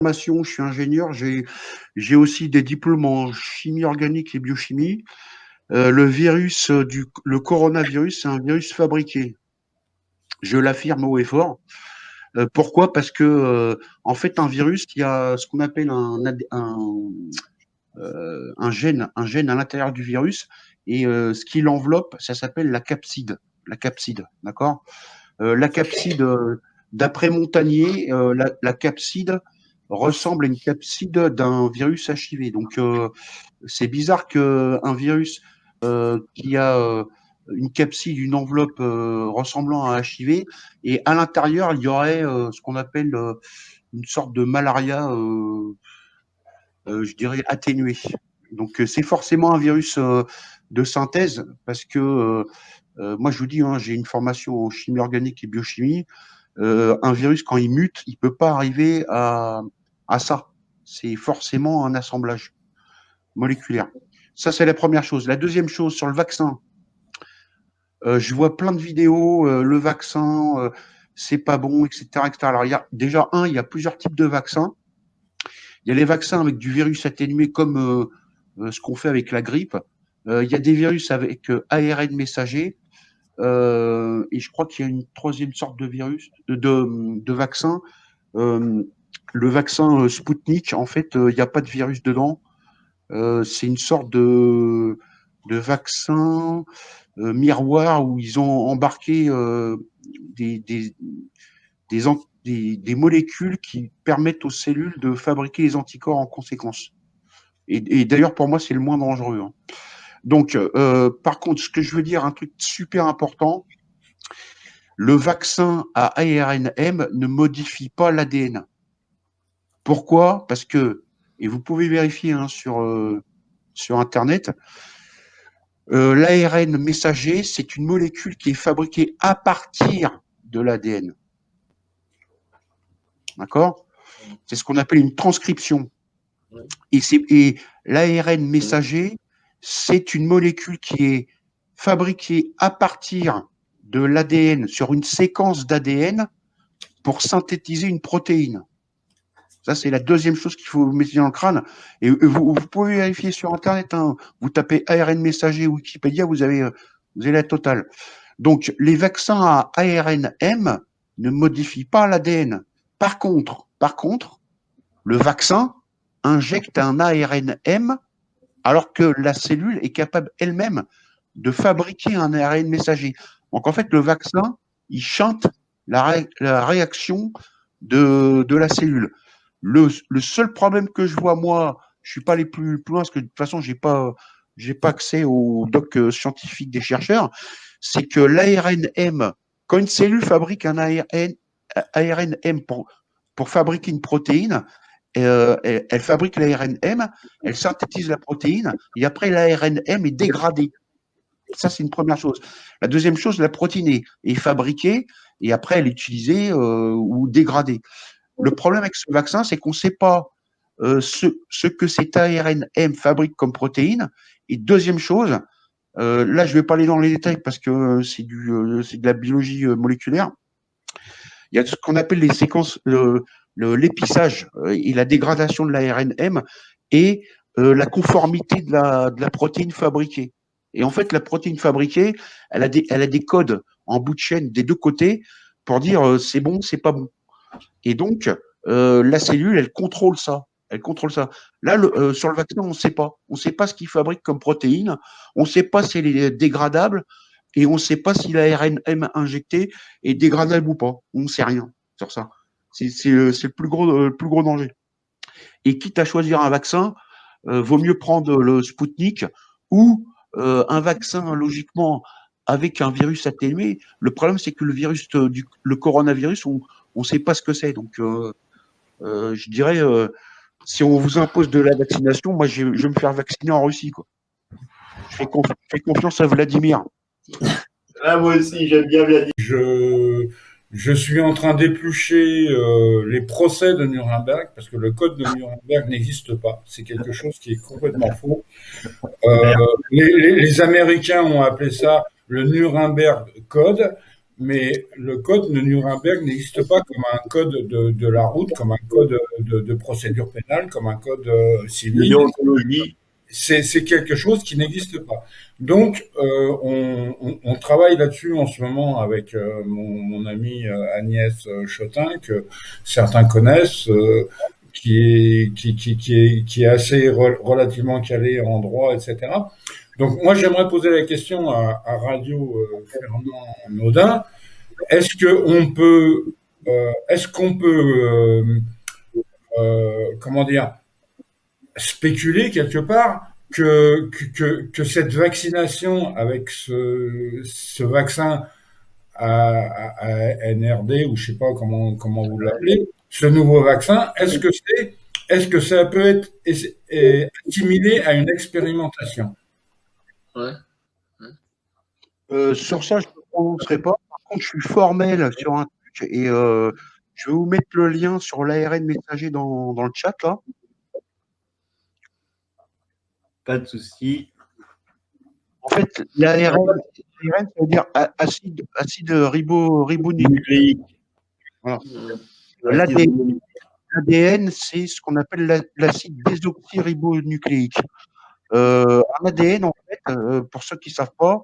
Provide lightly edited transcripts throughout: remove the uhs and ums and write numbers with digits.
formation, je suis ingénieur, j'ai aussi des diplômes en chimie organique et biochimie. Le coronavirus, c'est un virus fabriqué. Je l'affirme haut et fort. Pourquoi? Parce que en fait, un virus, il y a ce qu'on appelle un gène à l'intérieur du virus, et ce qui l'enveloppe, ça s'appelle la capside. La capside, d'accord? La capside, d'après Montagnier, la capside ressemble à une capside d'un virus HIV. Donc, c'est bizarre qu'un virus qui a une capside, une enveloppe ressemblant à un HIV, et à l'intérieur, il y aurait ce qu'on appelle une sorte de malaria, je dirais, atténué. Donc, c'est forcément un virus de synthèse, parce que moi, je vous dis, hein, j'ai une formation en chimie organique et biochimie. Un virus, quand il mute, il ne peut pas arriver à ça. C'est forcément un assemblage moléculaire. Ça, c'est la première chose. La deuxième chose, sur le vaccin, je vois plein de vidéos, le vaccin, c'est pas bon, etc., etc. Alors, il y a plusieurs types de vaccins. Il y a les vaccins avec du virus atténué, comme ce qu'on fait avec la grippe. Il y a des virus avec ARN messager. Et je crois qu'il y a une troisième sorte de virus, de vaccin. Euh, le vaccin Sputnik, en fait, il n'y a pas de virus dedans. C'est une sorte de vaccin miroir où ils ont embarqué des, des, des, des molécules qui permettent aux cellules de fabriquer les anticorps en conséquence. Et d'ailleurs, pour moi, c'est le moins dangereux, hein. Donc, par contre, ce que je veux dire, un truc super important, le vaccin à ARN-M ne modifie pas l'ADN. Pourquoi? Parce que, et vous pouvez vérifier hein, sur Internet, l'ARN messager, c'est une molécule qui est fabriquée à partir de l'ADN. D'accord? C'est ce qu'on appelle une transcription. Et l'ARN messager, c'est une molécule qui est fabriquée à partir de l'ADN sur une séquence d'ADN pour synthétiser une protéine. Ça, c'est la deuxième chose qu'il faut mettre dans le crâne. Et vous pouvez vérifier sur Internet, hein, vous tapez ARN messager Wikipédia, vous avez la totale. Donc, les vaccins à ARN-M ne modifient pas l'ADN. Par contre, le vaccin injecte un ARN-M alors que la cellule est capable elle-même de fabriquer un ARN messager. Donc, en fait, le vaccin, il chante la réaction de la cellule. Le seul problème que je vois, moi, je ne suis pas allé plus loin, parce que de toute façon, je n'ai pas accès aux docs scientifiques des chercheurs, c'est que l'ARN-M, quand une cellule fabrique un ARN-M pour fabriquer une protéine, elle fabrique l'ARN-M, elle synthétise la protéine, et après l'ARN-M est dégradé. Ça, c'est une première chose. La deuxième chose, la protéine est fabriquée, et après elle est utilisée ou dégradée. Le problème avec ce vaccin, c'est qu'on ne sait pas ce que cet ARN-M fabrique comme protéine. Et deuxième chose, là, je vais pas aller dans les détails parce que c'est de la biologie moléculaire. Il y a ce qu'on appelle les séquences, l'épissage et la dégradation de l'ARN-M et la conformité de la protéine fabriquée. Et en fait, la protéine fabriquée, elle a des codes en bout de chaîne des deux côtés pour dire c'est bon, c'est pas bon. Et donc, la cellule, elle contrôle ça. Elle contrôle ça. Là, sur le vaccin, on ne sait pas. On ne sait pas ce qu'il fabrique comme protéine. On ne sait pas si elle est dégradable. Et on ne sait pas si l'ARN-M injecté est dégradable ou pas. On ne sait rien sur ça. C'est le plus gros danger. Et quitte à choisir un vaccin, vaut mieux prendre le Sputnik ou un vaccin, logiquement, avec un virus atténué. Le problème, c'est que le coronavirus, on ne sait pas ce que c'est. Donc, je dirais, si on vous impose de la vaccination, moi, je vais me faire vacciner en Russie, quoi. Je fais confiance à Vladimir. Ah, moi aussi, j'aime bien Vladimir. Je suis en train d'éplucher les procès de Nuremberg, parce que le code de Nuremberg n'existe pas. C'est quelque chose qui est complètement faux. Les Américains ont appelé ça le Nuremberg Code, mais le code de Nuremberg n'existe pas comme un code de la route, comme un code de procédure pénale, comme un code civil. Déontologie. C'est quelque chose qui n'existe pas. Donc, on travaille là-dessus en ce moment avec mon amie Agnès Chotin, que certains connaissent, qui est assez relativement calé en droit, etc. Donc, moi, j'aimerais poser la question à Radio Fernand Naudin. Est-ce qu'on peut, comment dire, spéculer quelque part que cette vaccination avec ce vaccin à NRD, ou je sais pas comment vous l'appelez, ce nouveau vaccin, est-ce que ça peut être assimilé à une expérimentation? Ouais. Sur ça, je ne me prononcerai pas. Par contre, je suis formel sur un truc et je vais vous mettre le lien sur l'ARN messager dans le chat là. Pas de souci. En fait, l'ARN, ça veut dire acide ribonucléique. Voilà. L'ADN, c'est ce qu'on appelle l'acide désoxyribonucléique. Un ADN, en fait, pour ceux qui ne savent pas,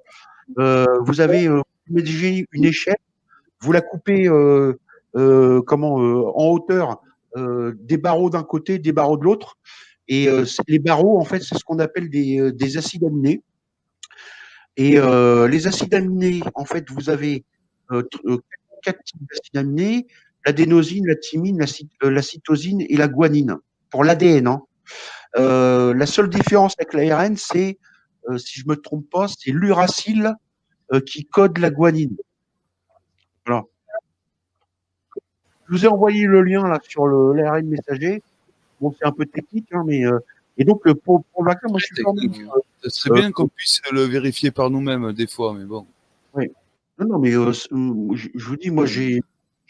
vous avez une échelle, vous la coupez en hauteur, des barreaux d'un côté, des barreaux de l'autre. Et les barreaux, en fait, c'est ce qu'on appelle des acides aminés. Et les acides aminés, en fait, vous avez 4 types d'acides aminés: l'adénosine, la thymine, la cytosine et la guanine, pour l'ADN. Hein. La seule différence avec l'ARN, c'est, si je ne me trompe pas, c'est l'uracile qui code la guanine. Voilà. Je vous ai envoyé le lien là sur l'ARN messager. Bon, c'est un peu technique, hein, mais et donc pour le vaccin, moi je suis formé. Ce serait bien qu'on puisse le vérifier par nous-mêmes des fois, mais bon. Oui. Non, mais je vous dis, moi j'ai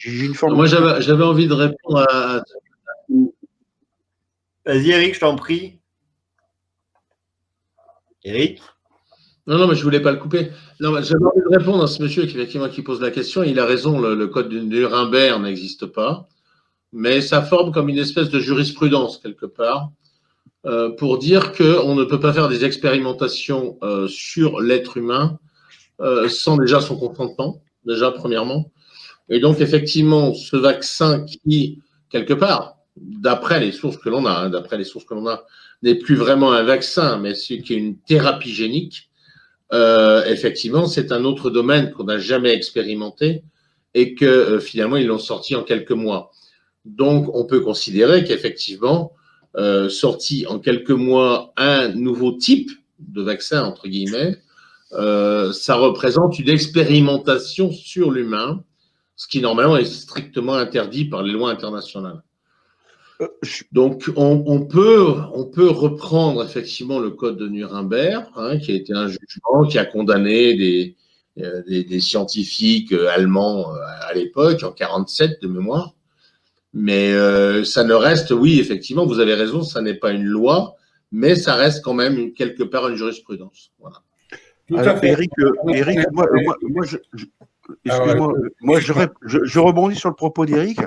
une formation. Moi j'avais envie de répondre à. Vas-y Eric, je t'en prie. Eric? Non, mais je voulais pas le couper. Non, j'avais envie de répondre à ce monsieur qui pose la question. Il a raison, le code de Nuremberg n'existe pas, mais ça forme comme une espèce de jurisprudence quelque part pour dire qu'on ne peut pas faire des expérimentations sur l'être humain sans déjà son consentement, déjà premièrement. Et donc effectivement, ce vaccin qui, quelque part, d'après les sources que l'on a, n'est plus vraiment un vaccin, mais ce qui est une thérapie génique. Effectivement, c'est un autre domaine qu'on n'a jamais expérimenté et que finalement, ils l'ont sorti en quelques mois. Donc, on peut considérer qu'effectivement, sorti en quelques mois un nouveau type de vaccin, entre guillemets, ça représente une expérimentation sur l'humain, ce qui normalement est strictement interdit par les lois internationales. Donc, on peut reprendre effectivement le code de Nuremberg, qui a été un jugement qui a condamné des scientifiques allemands à l'époque, en 1947 de mémoire. Mais ça ne reste, oui, effectivement, vous avez raison, ça n'est pas une loi, mais ça reste quand même quelque part une jurisprudence. Voilà. Alors, Eric, je rebondis sur le propos d'Eric.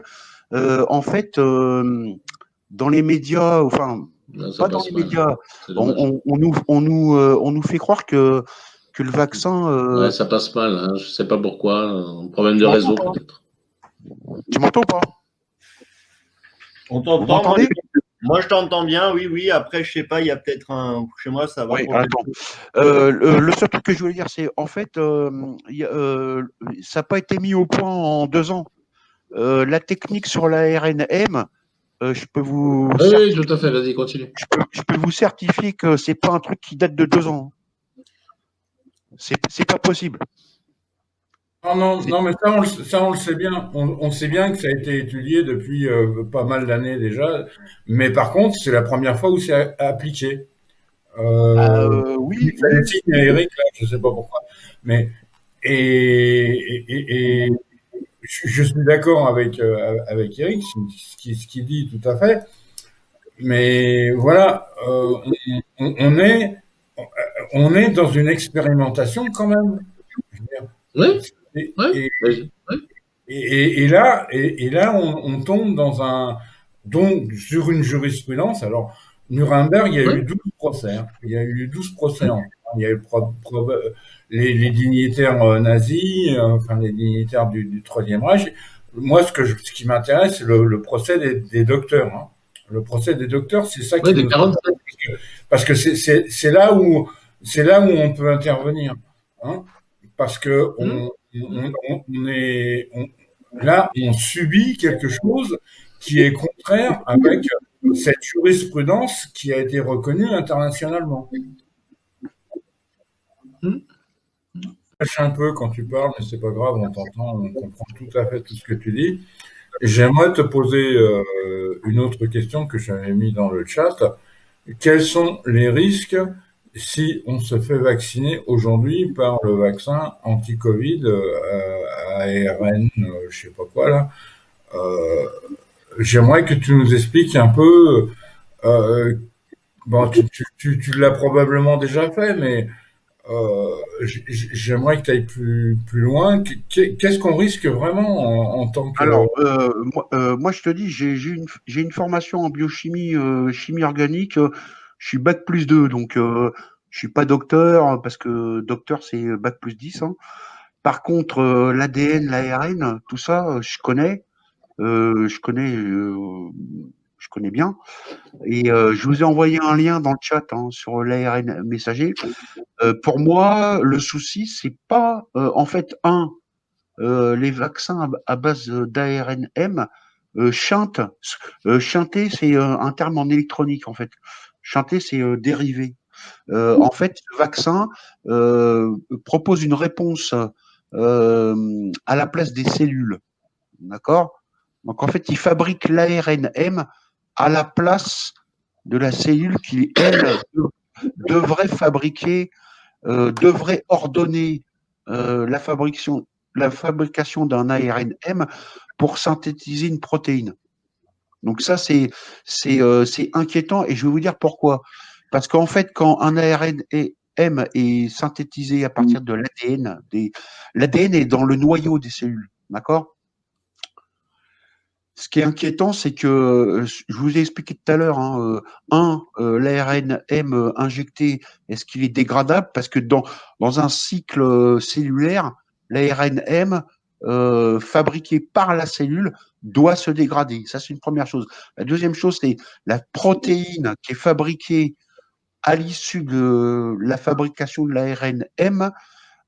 En fait, dans les médias, enfin, pas dans les médias, on nous fait croire que le vaccin. Ouais, ça passe mal, hein, je ne sais pas pourquoi, un problème de réseau peut-être. Tu m'entends pas? On t'entend. Moi, je t'entends bien, oui. Après, je sais pas, il y a peut-être un. Chez moi, ça va. Oui, attends. Le seul truc que je voulais dire, c'est en fait, ça n'a pas été mis au point en 2 ans. La technique sur l'ARNM, je peux vous. Oui, tout à fait, vas-y, continue. Je peux vous certifier que c'est pas un truc qui date de 2 ans. C'est pas possible. Non, mais ça, on le sait bien. On sait bien que ça a été étudié depuis pas mal d'années déjà. Mais par contre, c'est la première fois où c'est appliqué. Oui. À Eric, là, je ne sais pas pourquoi. Mais, et je suis d'accord avec Eric, ce qu'il dit tout à fait. Mais voilà, on est dans une expérimentation quand même. Oui. Et, Ouais. et, Ouais. et là, on tombe donc, sur une jurisprudence. Alors, Nuremberg, il y a Ouais. eu 12 procès. Hein. Il y a eu 12 procès. Il y a eu les dignitaires nazis, enfin, les dignitaires du Troisième Reich. Moi, ce qui m'intéresse, c'est le procès des docteurs. Hein. Le procès des docteurs, c'est ça Ouais, qui des nous 47. parce que c'est là où on peut intervenir, hein, parce que là on subit quelque chose qui est contraire avec cette jurisprudence qui a été reconnue internationalement. Hum. Je lâche un peu quand tu parles, mais c'est pas grave, on t'entend, on comprend tout à fait tout ce que tu dis. J'aimerais te poser une autre question que j'avais mis dans le chat. Quels sont les risques si on se fait vacciner aujourd'hui par le vaccin anti-Covid, ARN, je sais pas quoi là. Euh, J'aimerais que tu nous expliques un peu. euh, bon, tu l'as probablement déjà fait, mais j'aimerais que tu ailles plus loin. Qu'est-ce qu'on risque vraiment en tant que... Alors, moi, je te dis, j'ai une formation en biochimie, chimie organique. Je suis bac plus 2, donc je suis pas docteur, parce que docteur, c'est bac plus 10. Hein. Par contre, l'ADN, l'ARN, tout ça, je connais, je connais bien. Et je vous ai envoyé un lien dans le chat hein, sur l'ARN messager. Pour moi, le souci, c'est pas, en fait, les vaccins à base d'ARNM chantent. Chanter, c'est un terme en électronique, en fait. Chanter, c'est dérivé. En fait, le vaccin propose une réponse à la place des cellules. D'accord? Donc, en fait, il fabrique l'ARNM à la place de la cellule qui, elle, devrait fabriquer, devrait ordonner la fabrication d'un ARNM pour synthétiser une protéine. Donc ça, c'est inquiétant et je vais vous dire pourquoi. Parce qu'en fait, quand un ARNM est synthétisé à partir de l'ADN, l'ADN est dans le noyau des cellules, d'accord? Ce qui est inquiétant, c'est que, je vous ai expliqué tout à l'heure, hein, l'ARNM injecté, est-ce qu'il est dégradable? Parce que dans un cycle cellulaire, l'ARNM fabriqué par la cellule doit se dégrader. Ça, c'est une première chose. La deuxième chose, c'est la protéine qui est fabriquée à l'issue de la fabrication de l'ARNM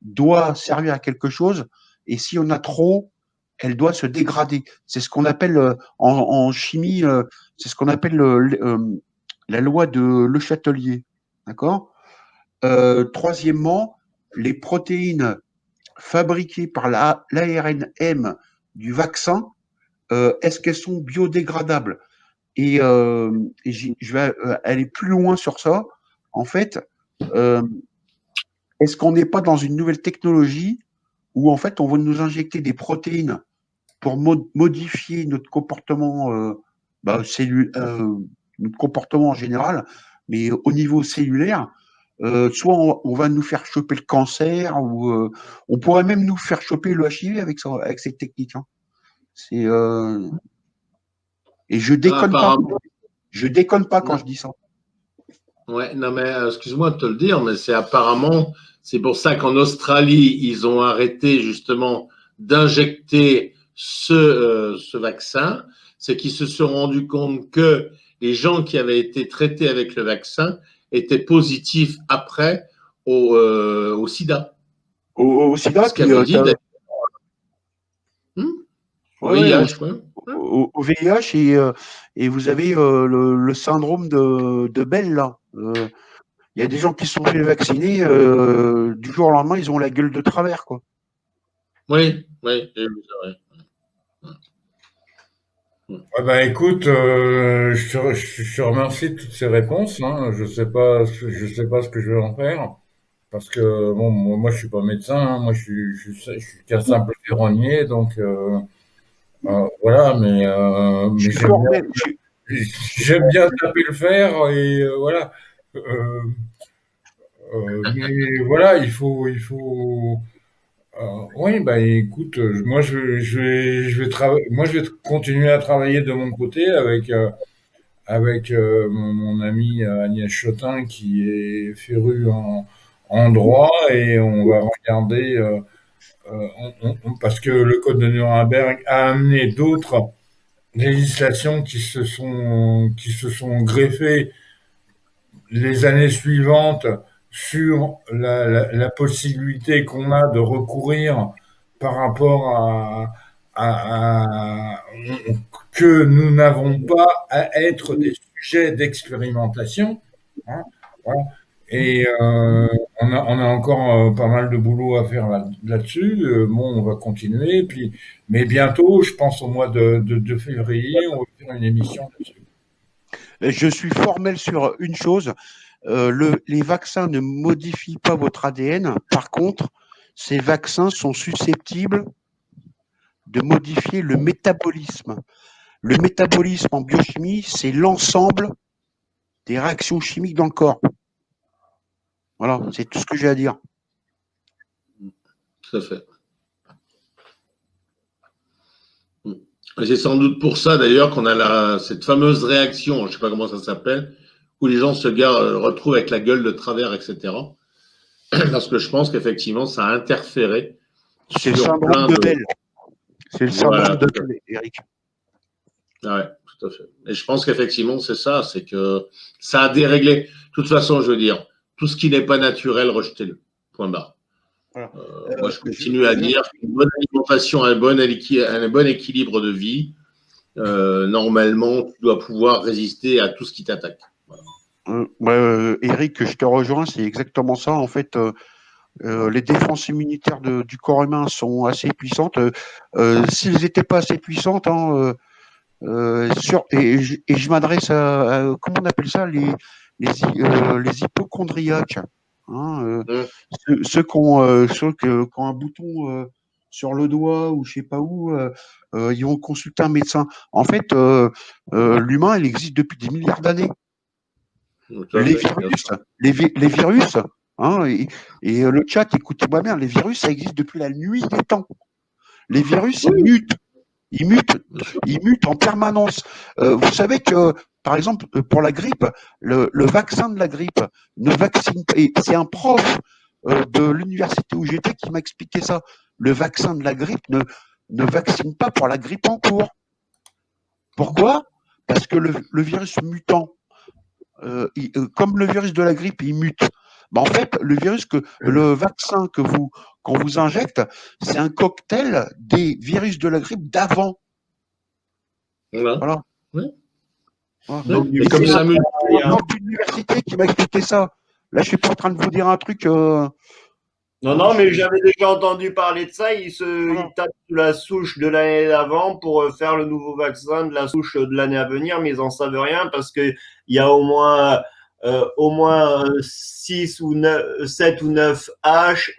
doit servir à quelque chose. Et si on a trop, elle doit se dégrader. C'est ce qu'on appelle en chimie, c'est ce qu'on appelle la loi de Le Châtelier. D'accord? Troisièmement, les protéines fabriquées par l'ARNM du vaccin, est-ce qu'elles sont biodégradables? Et je vais aller plus loin sur ça. En fait, est-ce qu'on n'est pas dans une nouvelle technologie où en fait on va nous injecter des protéines pour modifier notre comportement, notre comportement en général, mais au niveau cellulaire, soit on va nous faire choper le cancer, ou on pourrait même nous faire choper le HIV avec cette technique. Hein. C'est et Apparemment. je déconne pas quand Non. je dis ça. Ouais, non, mais excuse-moi de te le dire, mais c'est pour ça qu'en Australie, ils ont arrêté justement d'injecter ce vaccin. C'est qu'ils se sont rendus compte que les gens qui avaient été traités avec le vaccin étaient positifs après au sida. Au sida, Ce qu'avait dit d'ailleurs. Ouais, VIH, ouais. Au VIH et vous avez le syndrome de Bell là. Il y a des gens qui se sont fait vacciner, du jour au lendemain, ils ont la gueule de travers, quoi. Oui, oui, c'est vrai. Ouais, bah, écoute, je te remercie de toutes ces réponses. Hein. Je sais pas ce que je vais en faire. Parce que bon, moi je suis pas médecin, hein. Moi je suis qu'un simple ferronnier, donc voilà, mais j'aime bien taper le fer et voilà. Euh, mais voilà, Oui, bah écoute, moi moi je vais continuer à travailler de mon côté avec mon ami Agnès Chotin qui est féru en droit et on va regarder parce que le Code de Nuremberg a amené d'autres législations qui se sont greffées les années suivantes sur la possibilité qu'on a de recourir par rapport à- que nous n'avons pas à être des sujets d'expérimentation. Hein, voilà. Et on a encore pas mal de boulot à faire là-dessus. Bon, on va continuer. Puis, mais bientôt, je pense au mois de février, on va faire une émission là-dessus. Je suis formel sur une chose. Les vaccins ne modifient pas votre ADN. Par contre, ces vaccins sont susceptibles de modifier le métabolisme. Le métabolisme en biochimie, c'est l'ensemble des réactions chimiques dans le corps. Voilà, c'est tout ce que j'ai à dire. Tout à fait. Et c'est sans doute pour ça d'ailleurs qu'on a cette fameuse réaction, je ne sais pas comment ça s'appelle, où les gens se retrouvent avec la gueule de travers, etc. Parce que je pense qu'effectivement, ça a interféré. C'est le syndrome de Bell. C'est le syndrome de Bell, Eric. Oui, tout à fait. Et je pense qu'effectivement, c'est ça, c'est que ça a déréglé. De toute façon, je veux dire, tout ce qui n'est pas naturel, rejetez-le. Point barre. Voilà. Moi, je continue à dire qu'une bonne alimentation, un bon équilibre de vie, normalement, tu dois pouvoir résister à tout ce qui t'attaque. Voilà. Eric, je te rejoins, c'est exactement ça. En fait, les défenses immunitaires du corps humain sont assez puissantes. S'ils n'étaient pas assez puissantes, hein, et je m'adresse à comment on appelle ça, les hypochondriaques, hein, ceux qui ont un bouton sur le doigt ou je sais pas où, ils vont consulter un médecin. En fait, l'humain, il existe depuis des milliards d'années. Les virus, hein, et le chat, écoutez-moi bien, les virus, ça existe depuis la nuit des temps. Les virus, ils mutent. Ils mutent en permanence. Vous savez que, par exemple, pour la grippe, le vaccin de la grippe ne vaccine pas. Et c'est un prof de l'université où j'étais qui m'a expliqué ça. Le vaccin de la grippe ne vaccine pas pour la grippe en cours. Pourquoi? Parce que le virus mutant, comme le virus de la grippe, il mute. Ben en fait, le vaccin qu'on vous injecte, c'est un cocktail des virus de la grippe d'avant. Voilà. Oui. Voilà. Donc, c'est un prof d'université qui m'a expliqué ça. Là, je suis pas en train de vous dire un truc. Non, mais j'avais déjà entendu parler de ça. Il tape sur la souche de l'année d'avant pour faire le nouveau vaccin de la souche de l'année à venir, mais ils en savent rien parce que il y a au moins 6 ou 9, 7 ou 9 H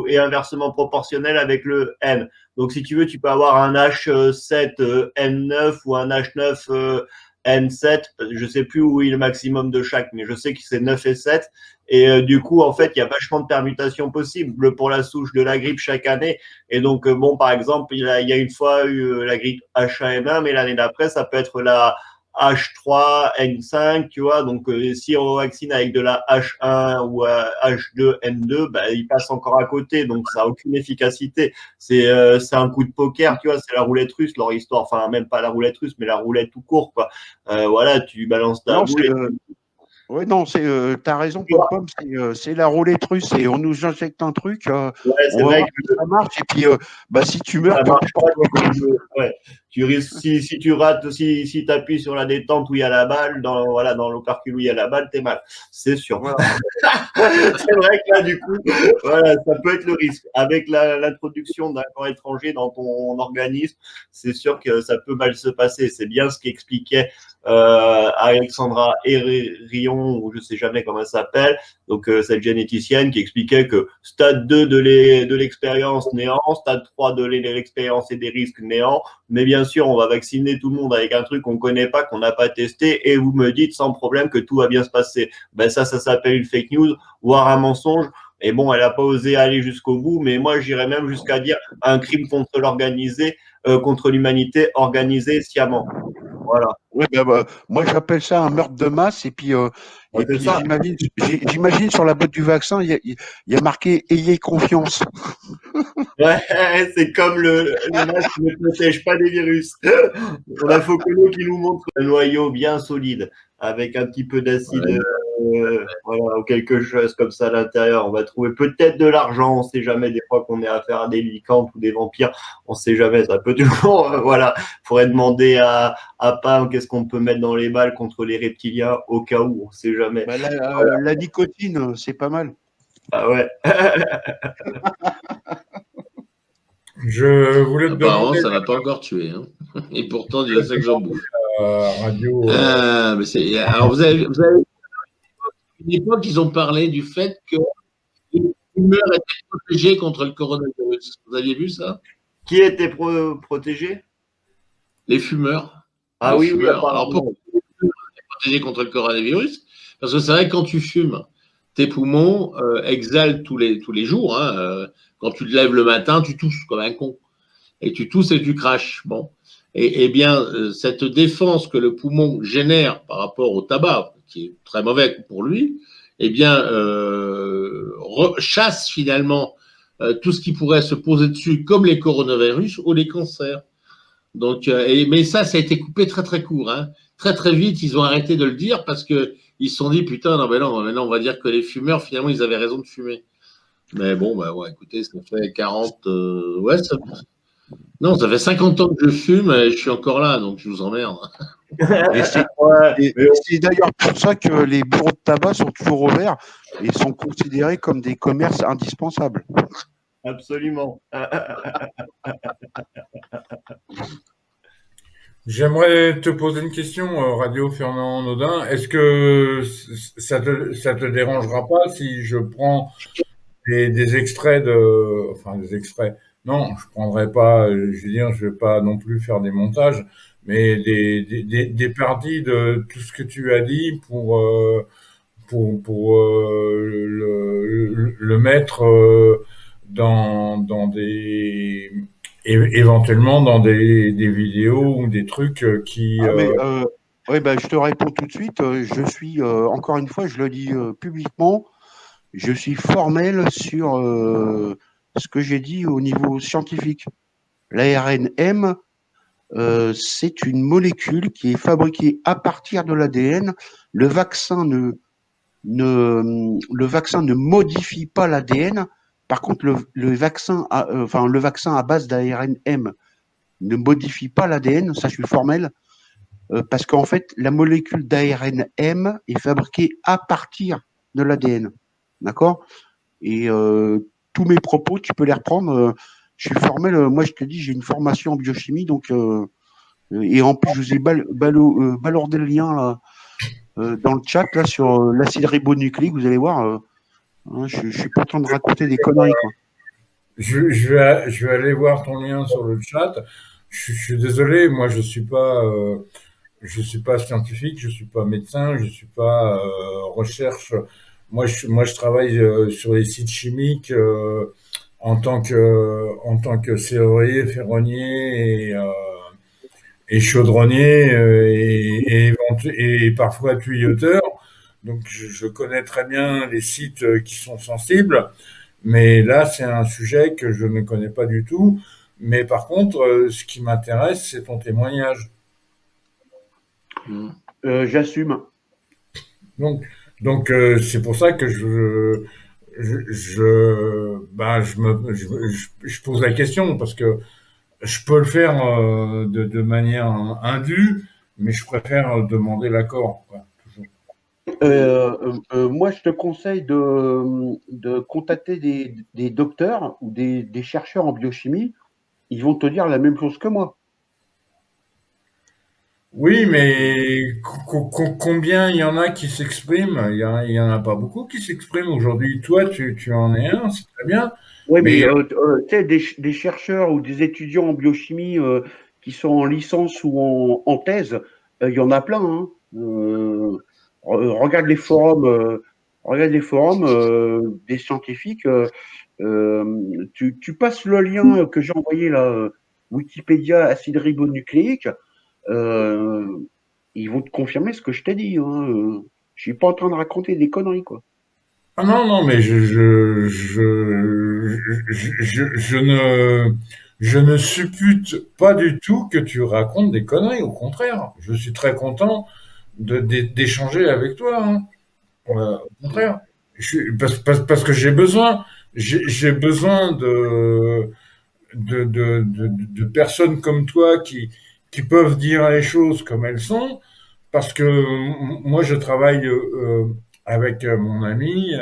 et inversement proportionnel avec le N. Donc, si tu veux, tu peux avoir un H7 N9 ou un H9 N7. Je sais plus où est le maximum de chaque, mais je sais que c'est 9 et 7. Et du coup, en fait, il y a vachement de permutations possibles pour la souche de la grippe chaque année. Et donc, bon, par exemple, il y a une fois eu la grippe H1N1, mais l'année d'après, ça peut être la H3N5, tu vois. Donc, si on vaccine avec de la H1 ou H2N2, bah, il passe encore à côté. Donc, ça n'a aucune efficacité. C'est un coup de poker, tu vois. C'est la roulette russe, leur histoire. Enfin, même pas la roulette russe, mais la roulette tout court, quoi. Voilà, tu balances ta boule. Oui, non, t'as raison, Pomme, c'est la roulette russe et on nous injecte un truc, c'est vrai que ça marche et puis si tu meurs, ça marche pas, ouais. Tu risques, si tu rates, si tu appuies sur la détente où il y a la balle, dans l'opercule où il y a la balle, t'es mal. C'est sûr. Voilà. C'est vrai que là, du coup, voilà, ça peut être le risque. Avec l'introduction d'un corps étranger dans ton organisme, c'est sûr que ça peut mal se passer. C'est bien ce qu'expliquait Alexandra Hérion, ou je sais jamais comment elle s'appelle, donc cette généticienne qui expliquait que stade 2 de l'expérience néant, stade 3 de l'expérience et des risques néant, mais bien sûr on va vacciner tout le monde avec un truc qu'on connaît pas, qu'on n'a pas testé, et vous me dites sans problème que tout va bien se passer. Ben ça s'appelle une fake news, voire un mensonge, Et bon, elle n'a pas osé aller jusqu'au bout, mais moi, j'irais même jusqu'à dire un crime contre l'humanité organisé sciemment. Voilà. Ouais, moi, j'appelle ça un meurtre de masse. Et puis, Ouais, c'est ça. j'imagine sur la boîte du vaccin, il y a marqué ayez confiance. Ouais, c'est comme le masque ne protège pas des virus. On a Focolo qui nous montre un noyau bien solide avec un petit peu d'acide, voilà, ou quelque chose comme ça à l'intérieur. On va trouver peut-être de l'argent, on ne sait jamais. Des fois qu'on est affaire à des licantes ou des vampires, on ne sait jamais. Ça peut toujours, voilà. Faudrait demander à Pam qu'est-ce qu'on peut mettre dans les balles contre les reptiliens au cas où, on ne sait jamais. La nicotine, c'est pas mal. Ah ouais. Je voulais te Apparemment, demander. ça ne va pas encore tuer. Hein. Et pourtant, Dieu sait que j'en bouffe. Radio. Alors, vous avez une époque, ils ont parlé du fait que les fumeurs étaient protégés contre le coronavirus. Vous aviez vu ça? Qui était protégé? Les fumeurs. Ah les oui, fumeurs. oui, Alors, pourquoi les fumeurs étaient protégés contre le coronavirus? Parce que c'est vrai que quand tu fumes, tes poumons exhalent tous les jours. Hein, quand tu te lèves le matin, tu tousses comme un con. Et tu tousses et tu craches. Bon. Et bien, cette défense que le poumon génère par rapport au tabac, qui est très mauvais pour lui, eh bien, chasse finalement tout ce qui pourrait se poser dessus, comme les coronavirus ou les cancers. Donc, mais ça a été coupé très très court. Hein. Très très vite, ils ont arrêté de le dire parce que ils se sont dit putain, non, maintenant on va dire que les fumeurs, finalement, ils avaient raison de fumer. Mais bon, ouais, écoutez, ça fait 40, non, ça fait 50 ans que je fume et je suis encore là, donc je vous emmerde. Et c'est d'ailleurs pour ça que les bureaux de tabac sont toujours ouverts et sont considérés comme des commerces indispensables. Absolument. J'aimerais te poser une question, Radio Fernand Naudin. Est-ce que ça te dérangera pas si je prends des extraits des extraits. Non, je prendrai pas, je veux dire, je vais pas non plus faire des montages, mais des parties de tout ce que tu as dit pour le mettre dans des éventuellement dans des vidéos ou des trucs qui. Je te réponds tout de suite. Je suis encore une fois, je le dis publiquement. Je suis formel sur ce que j'ai dit au niveau scientifique. L'ARN-M, c'est une molécule qui est fabriquée à partir de l'ADN. Le vaccin ne modifie pas l'ADN. Par contre, le vaccin à base d'ARN-M ne modifie pas l'ADN. Ça, je suis formel. Parce qu'en fait, la molécule d'ARN-M est fabriquée à partir de l'ADN. D'accord? Et tous mes propos, tu peux les reprendre. Je suis formel. Moi, je te dis, j'ai une formation en biochimie. Donc, et en plus, je vous ai balordé le lien là, dans le chat là, sur l'acide ribonucléique. Vous allez voir. Je suis pas en train de raconter des conneries. Quoi. Je vais aller voir ton lien sur le chat. Je suis désolé, moi je suis pas scientifique, je suis pas médecin, je suis pas recherche. Moi je travaille sur les sites chimiques en tant que serrurier, ferronnier et chaudronnier et parfois tuyauteur. Donc je connais très bien les sites qui sont sensibles. Mais là, c'est un sujet que je ne connais pas du tout. Mais par contre, ce qui m'intéresse, c'est ton témoignage. J'assume. Donc c'est pour ça que je pose la question parce que je peux le faire de manière indue, mais je préfère demander l'accord. Quoi. Moi, je te conseille de contacter des docteurs ou des chercheurs en biochimie. Ils vont te dire la même chose que moi. Oui, mais combien il y en a qui s'expriment? Il y en a pas beaucoup qui s'expriment aujourd'hui. Toi, tu en es un, c'est très bien. Oui, mais tu sais, des chercheurs ou des étudiants en biochimie qui sont en licence ou en thèse, il y en a plein. Hein. Regarde les forums regarde les forums des scientifiques. Tu passes le lien que j'ai envoyé là, Wikipédia acide ribonucléique. Ils vont te confirmer ce que je t'ai dit. Hein. Je suis pas en train de raconter des conneries, quoi. Ah non, non, mais je ne suppute pas du tout que tu racontes des conneries. Au contraire, je suis très content d'échanger avec toi. Hein. Au contraire, parce que j'ai besoin de personnes comme toi qui peuvent dire les choses comme elles sont, parce que moi je travaille avec mon ami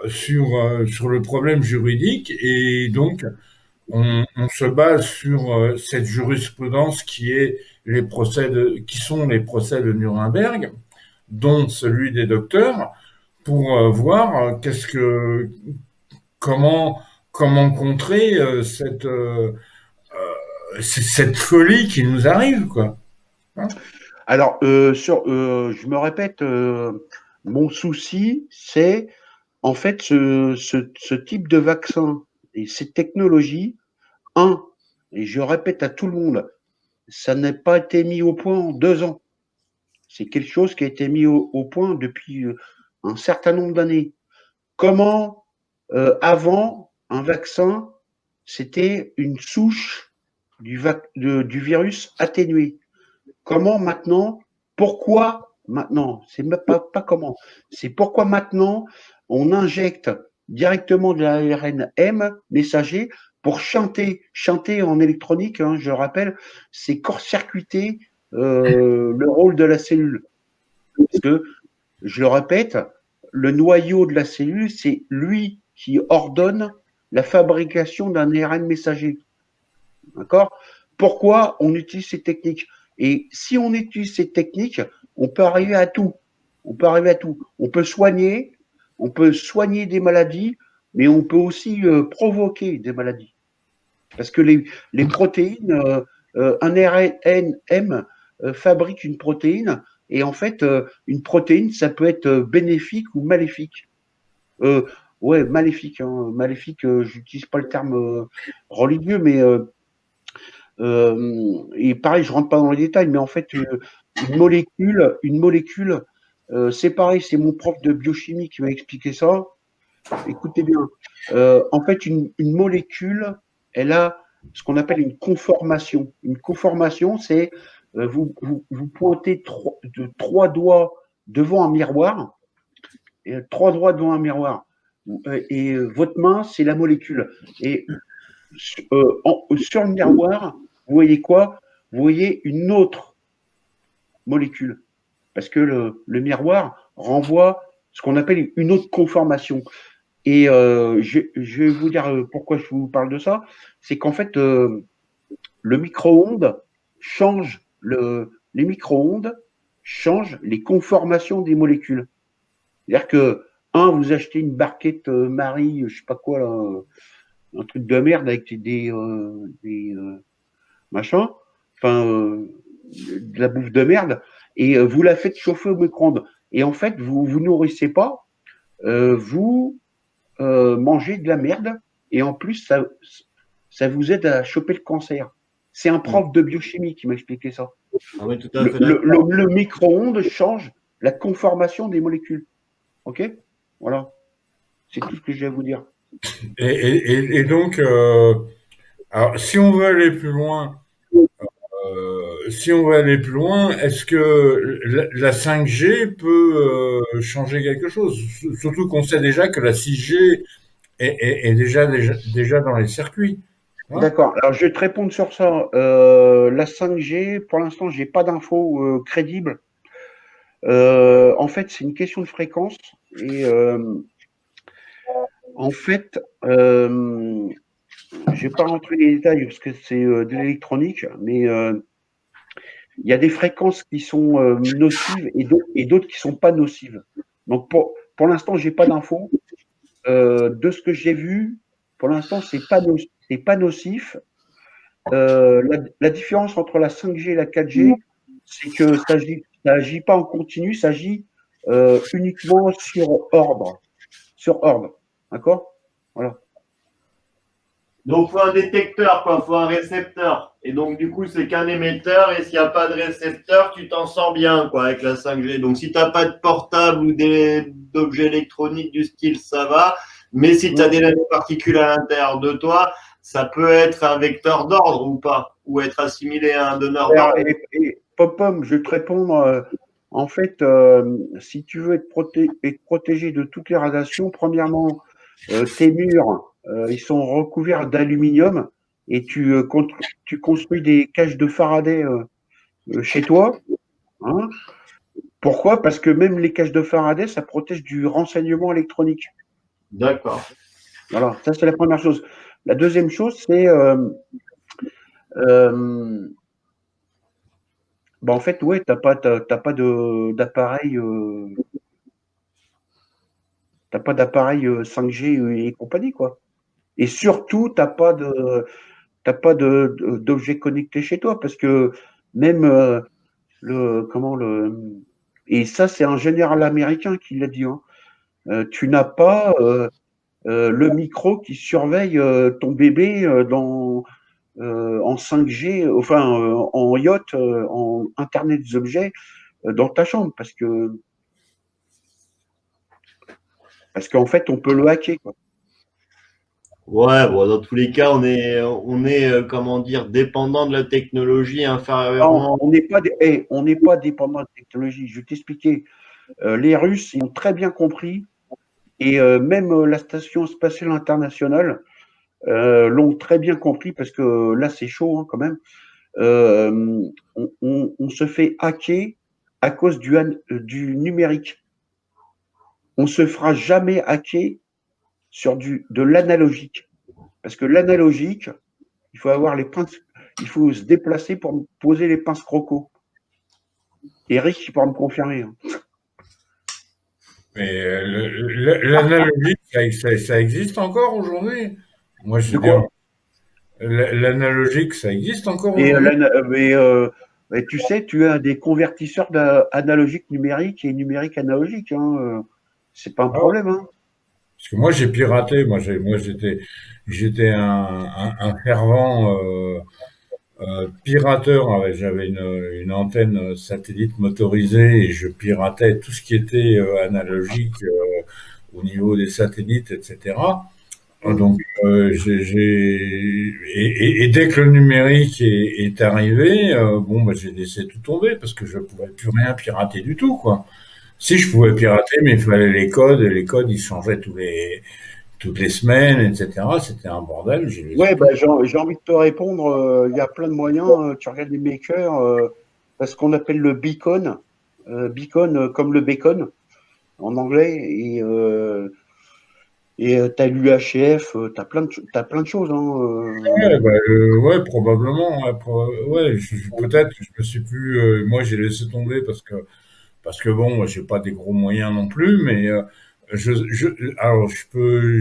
sur le problème juridique et donc on se base sur cette jurisprudence qui sont les procès de Nuremberg, dont celui des docteurs, pour voir comment comment contrer cette folie qui nous arrive, quoi. Hein. Alors, je me répète, mon souci, c'est en fait ce type de vaccin et ces technologies, et je répète à tout le monde, ça n'a pas été mis au point en 2 ans. C'est quelque chose qui a été mis au point depuis un certain nombre d'années. Comment, avant, un vaccin, c'était une souche du virus atténuée. Comment maintenant, pourquoi maintenant, c'est même pas comment, c'est pourquoi maintenant on injecte directement de l'ARN M messager pour chanter en électronique, hein, je le rappelle, c'est court-circuiter le rôle de la cellule. Parce que, je le répète, le noyau de la cellule, c'est lui qui ordonne la fabrication d'un ARN messager. D'accord? Pourquoi on utilise ces techniques? Et si on utilise ces techniques, on peut arriver à tout. On peut arriver à tout. On peut soigner des maladies, mais on peut aussi provoquer des maladies. Parce que les protéines, un ARN fabrique une protéine, et en fait, une protéine, ça peut être bénéfique ou maléfique. Ouais, maléfique. Hein. Maléfique, j'utilise pas le terme religieux, mais et pareil, je rentre pas dans les détails, mais en fait, une molécule, c'est pareil, c'est mon prof de biochimie qui m'a expliqué ça. Écoutez bien, en fait, une molécule, elle a ce qu'on appelle une conformation. Une conformation, c'est vous pointez trois doigts devant un miroir, et 3 doigts devant un miroir, et votre main, c'est la molécule. Et sur le miroir, vous voyez quoi? Vous voyez une autre molécule. Parce que le miroir renvoie ce qu'on appelle une autre conformation. Et je vais vous dire pourquoi je vous parle de ça. C'est qu'en fait, le micro-ondes change les micro-ondes changent les conformations des molécules. C'est-à-dire que, vous achetez une barquette Marie, je sais pas quoi, là, un truc de merde avec des machins, enfin, de la bouffe de merde, et vous la faites chauffer au micro-ondes. Et en fait, vous nourrissez pas, vous mangez de la merde, et en plus, ça vous aide à choper le cancer. C'est un prof de biochimie qui m'a expliqué ça. Ah oui, tout à fait. Le micro-ondes change la conformation des molécules. Ok? Voilà. C'est tout ce que j'ai à vous dire. Et donc, alors, si on veut aller plus loin, est-ce que la 5G peut changer quelque chose? Surtout qu'on sait déjà que la 6G est déjà dans les circuits. Hein. D'accord. Alors, je vais te répondre sur ça. La 5G, pour l'instant, j'ai pas d'infos crédibles. En fait, c'est une question de fréquence. Et en fait, je vais pas rentrer dans les détails parce que c'est de l'électronique, mais il y a des fréquences qui sont nocives et d'autres qui sont pas nocives. Donc, pour l'instant, j'ai pas d'infos. De ce que j'ai vu, pour l'instant, c'est pas nocif. La différence entre la 5G et la 4G, c'est que ça agit pas en continu, ça agit uniquement sur ordre. Sur ordre. D'accord? Voilà. Donc, il faut un détecteur, quoi. Il faut un récepteur. Et donc, du coup, c'est qu'un émetteur. Et s'il n'y a pas de récepteur, tu t'en sors bien, quoi, avec la 5G. Donc, si tu n'as pas de portable ou d'objets électroniques du style, ça va. Mais si tu as des nanoparticules à l'intérieur de toi, ça peut être un vecteur d'ordre ou pas. Ou être assimilé à un donneur d'ordre. Et Pom-Pom, je vais te répondre. En fait, si tu veux être protégé de toutes les radiations, premièrement, tes murs, ils sont recouverts d'aluminium et tu construis des cages de Faraday chez toi. Hein. Pourquoi? Parce que même les cages de Faraday, ça protège du renseignement électronique. D'accord. Voilà, ça c'est la première chose. La deuxième chose, c'est en fait, ouais, t'as pas d'appareil, t'as pas d'appareil 5G et compagnie, quoi. Et surtout, t'as pas d'objets connectés chez toi, parce que même et ça, c'est un général américain qui l'a dit. Hein. Tu n'as pas le micro qui surveille ton bébé en 5G, enfin en yacht, en Internet des objets dans ta chambre, parce qu'en fait, on peut le hacker, quoi. Ouais, bon, dans tous les cas, on est comment dire, dépendant de la technologie inférieurement. Non, on n'est pas dépendant de la technologie. Je vais t'expliquer. Les Russes, ils ont très bien compris, et même la Station spatiale internationale l'ont très bien compris, parce que là, c'est chaud hein, quand même. On se fait hacker à cause du numérique. On se fera jamais hacker sur de l'analogique. Parce que l'analogique, il faut avoir les pinces, il faut se déplacer pour poser les pinces croco. Eric, il pourra me confirmer. Hein. Mais l'analogique, ça existe encore aujourd'hui? Moi, je veux dire, l'analogique, ça existe encore aujourd'hui? Mais tu sais, tu as des convertisseurs analogique numérique et numérique analogique. Hein. C'est pas un problème. Hein. Parce que moi, j'ai piraté. Moi, j'étais un fervent pirateur. J'avais une antenne satellite motorisée et je piratais tout ce qui était analogique au niveau des satellites, etc. Donc, et dès que le numérique est arrivé, j'ai laissé tout tomber parce que je pouvais plus rien pirater du tout, quoi. Si je pouvais pirater, mais il fallait les codes, et les codes ils changeaient toutes les semaines, etc. C'était un bordel. Ouais, j'ai envie de te répondre. Il y a plein de moyens. Tu regardes les makers, ce qu'on appelle le beacon, beacon comme le bacon en anglais, et t'as l'UHF, t'as plein de choses. Hein, Ouais, probablement. Ouais, peut-être que je me suis plus. Moi, j'ai laissé tomber parce que bon, j'ai pas des gros moyens non plus, mais alors je peux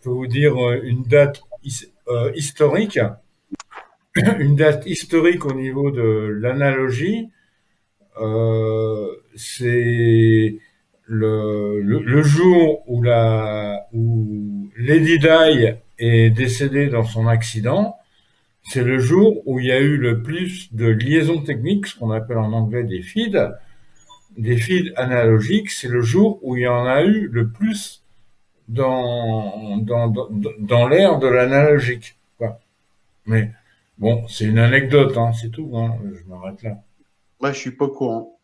vous dire une date historique, une date historique au niveau de l'analogie. C'est le jour où Lady Di est décédée dans son accident. C'est le jour où il y a eu le plus de liaisons techniques, ce qu'on appelle en anglais des feeds analogiques. C'est le jour où il y en a eu le plus dans l'ère de l'analogique. Mais bon, c'est une anecdote, hein, c'est tout. Hein, je m'arrête là. Moi, je suis pas au courant.